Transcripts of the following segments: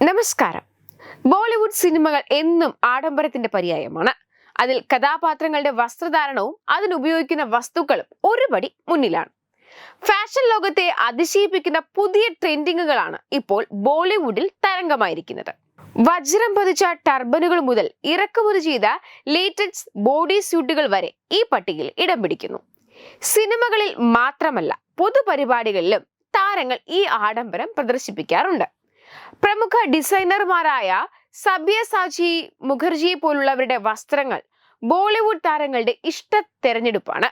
നമസ്കാരം. ബോളിവുഡ് സിനിമകൾ എന്നും ആഡംബരത്തിന്റെ പര്യായമാണ്. അതിൽ കഥാപാത്രങ്ങളുടെ വസ്ത്രധാരണവും അതിനുപയോഗിക്കുന്ന വസ്തുക്കളും ഒരുപടി മുന്നിലാണ്. ഫാഷൻ ലോകത്തെ അതിശയിപ്പിക്കുന്ന പുതിയ ട്രെൻഡിങ്ങുകളാണ് ഇപ്പോൾ ബോളിവുഡിൽ തരംഗമായിരിക്കുന്നത്. വജ്രം പതിച്ച ടർബനുകൾ മുതൽ ഇറക്കുമതി ചെയ്ത ലേറ്റസ്റ്റ് ബോഡി സ്യൂട്ടുകൾ വരെ ഈ പട്ടികയിൽ ഇടം പിടിക്കുന്നു. സിനിമകളിൽ മാത്രമല്ല, പൊതുപരിപാടികളിലും താരങ്ങൾ ഈ ആഡംബരം പ്രദർശിപ്പിക്കാറുണ്ട്. പ്രമുഖ ഡിസൈനർമാരായ സബ്യസാചി മുഖർജിയെ പോലുള്ളവരുടെ വസ്ത്രങ്ങൾ ബോളിവുഡ് താരങ്ങളുടെ ഇഷ്ട തെരഞ്ഞെടുപ്പാണ്.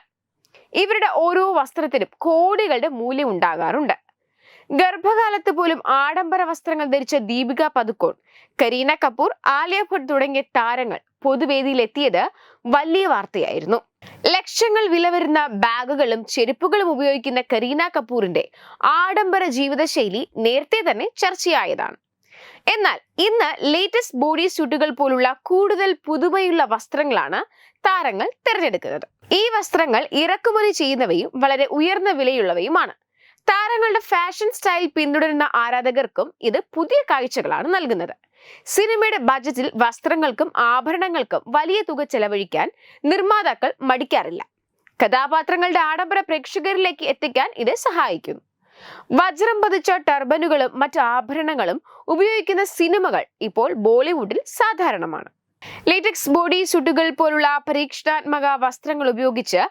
ഇവരുടെ ഓരോ വസ്ത്രത്തിനും കോടികളുടെ മൂല്യം ഉണ്ടാകാറുണ്ട്. ഗർഭകാലത്ത് പോലും ആഡംബര വസ്ത്രങ്ങൾ ധരിച്ച ദീപിക പദുക്കോൺ, കരീന കപൂർ, ആലിയ ഭട്ട് തുടങ്ങിയ താരങ്ങൾ പൊതുവേദിയിലെത്തിയത് വലിയ വാർത്തയായിരുന്നു. ലക്ഷങ്ങൾ വില വരുന്ന ബാഗുകളും ചെരുപ്പുകളും ഉപയോഗിക്കുന്ന കരീന കപൂറിന്റെ ആഡംബര ജീവിതശൈലി നേരത്തെ തന്നെ ചർച്ചയായതാണ്. എന്നാൽ ഇന്ന് ലേറ്റസ്റ്റ് ബോഡി സ്യൂട്ടുകൾ പോലുള്ള കൂടുതൽ പുതുമയുള്ള വസ്ത്രങ്ങളാണ് താരങ്ങൾ തിരഞ്ഞെടുക്കുന്നത്. ഈ വസ്ത്രങ്ങൾ ഇറക്കുമതി ചെയ്യുന്നവയും വളരെ ഉയർന്ന വിലയുള്ളവയുമാണ്. താരങ്ങളുടെ ഫാഷൻ സ്റ്റൈൽ പിന്തുടരുന്ന ആരാധകർക്കും ഇത് പുതിയ കാഴ്ചകളാണ് നൽകുന്നത്. സിനിമയുടെ ബജറ്റിൽ വസ്ത്രങ്ങൾക്കും ആഭരണങ്ങൾക്കും വലിയ തുക ചെലവഴിക്കാൻ നിർമ്മാതാക്കൾ മടിക്കാറില്ല. കഥാപാത്രങ്ങളുടെ ആഡംബര പ്രേക്ഷകരിലേക്ക് എത്തിക്കാൻ ഇത് സഹായിക്കുന്നു. വജ്രം പതിച്ച ടർബനുകളും മറ്റ് ആഭരണങ്ങളും ഉപയോഗിക്കുന്ന സിനിമകൾ ഇപ്പോൾ ബോളിവുഡിൽ സാധാരണമാണ്. ലേറ്റക്സ് ബോഡി സ്യൂട്ടുകൾ പോലുള്ള പരീക്ഷണാത്മക വസ്ത്രങ്ങൾ ഉപയോഗിച്ച്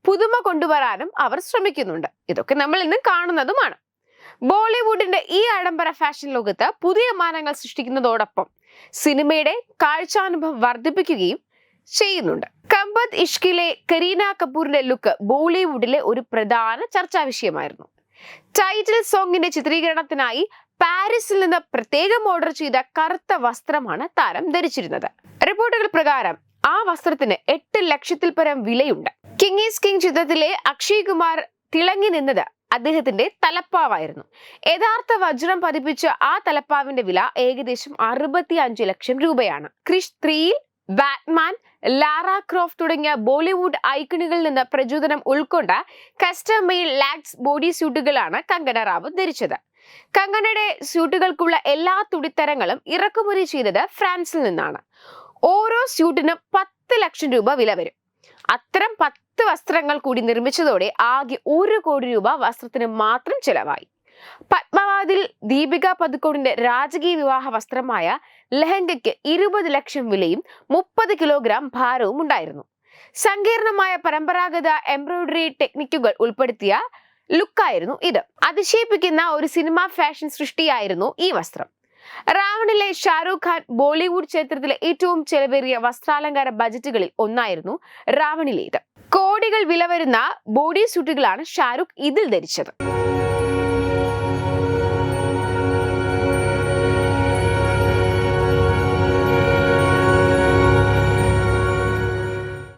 പുതുമ കൊണ്ടുവരാനും അവർ ശ്രമിക്കുന്നുണ്ട്. ഇതൊക്കെ നമ്മൾ ഇന്ന് കാണുന്നതുമാണ്. ബോളിവുഡിന്റെ ഈ ആഡംബര ഫാഷൻ ലോകത്ത് പുതിയ മാനങ്ങൾ സൃഷ്ടിക്കുന്നതോടൊപ്പം സിനിമയുടെ കാഴ്ചാനുഭവം വർദ്ധിപ്പിക്കുകയും ചെയ്യുന്നുണ്ട്. കമ്പത്ത് ഇഷ്കിലെ കരീന കപൂറിന്റെ ലുക്ക് ബോളിവുഡിലെ ഒരു പ്രധാന ചർച്ചാ വിഷയമായിരുന്നു. ടൈറ്റിൽ സോങ്ങിന്റെ ചിത്രീകരണത്തിനായി പാരീസിൽ നിന്ന് പ്രത്യേകം ഓർഡർ ചെയ്ത കറുത്ത വസ്ത്രമാണ് താരം ധരിച്ചിരുന്നത്. റിപ്പോർട്ടുകൾ പ്രകാരം ആ വസ്ത്രത്തിന് 8 ലക്ഷത്തിൽ പരം വിലയുണ്ട്. കിങ് ഈസ് കിങ് ചിത്രത്തിലെ അക്ഷയ് കുമാർ തിളങ്ങി നിന്നത് അദ്ദേഹത്തിന്റെ തലപ്പാവായിരുന്നു. യഥാർത്ഥ വജ്രം പതിപ്പിച്ച ആ തലപ്പാവിന്റെ വില ഏകദേശം 65 ലക്ഷം രൂപയാണ്. ക്രിഷ് 3യിൽ ബാറ്റ്മാൻ, ലാറ ക്രോഫ്റ്റ് തുടങ്ങിയ ബോളിവുഡ് ഐക്കണുകളിൽ നിന്ന് പ്രചോദനം ഉൾക്കൊണ്ട കസ്റ്റം മെയ്ഡ് ലാക്സ് ബോഡി സ്യൂട്ടുകളാണ് കങ്കണ റാവത്ത് ധരിച്ചത്. കങ്കണയുടെ സ്യൂട്ടുകൾക്കുള്ള എല്ലാ തുണിത്തരങ്ങളും ഇറക്കുമതി ചെയ്തത് ഫ്രാൻസിൽ നിന്നാണ്. ഓരോ സ്യൂട്ടിനും 10 ലക്ഷം രൂപ വില വരും. അത്തരം 10 വസ്ത്രങ്ങൾ കൂടി നിർമ്മിച്ചതോടെ ആകെ 1 കോടി രൂപ വസ്ത്രത്തിന് മാത്രം ചെലവായി. പത്മാവതിൽ ദീപിക പദുക്കോണിന്റെ രാജകീയ വിവാഹ വസ്ത്രമായ ലെഹങ്കയ്ക്ക് 20 ലക്ഷം വിലയും 30 കിലോഗ്രാം ഭാരവും ഉണ്ടായിരുന്നു. സങ്കീർണമായ പരമ്പരാഗത എംബ്രോയിഡറി ടെക്നിക്കുകൾ ഉൾപ്പെടുത്തിയ ലുക്കായിരുന്നു ഇത്. അതിശയിപ്പിക്കുന്ന ഒരു സിനിമ ഫാഷൻ സൃഷ്ടിയായിരുന്നു ഈ വസ്ത്രം. റാവണിലെ ഷാരൂഖ് ഖാൻ ബോളിവുഡ് ചരിത്രത്തിലെ ഏറ്റവും ചെലവേറിയ വസ്ത്രാലങ്കാര ബജറ്റുകളിൽ ഒന്നായിരുന്നു റാവണിലേത്. കോടികൾ വില വരുന്ന ബോഡി സ്യൂട്ടുകളാണ് ഷാരൂഖ് ഇതിൽ ധരിച്ചത്.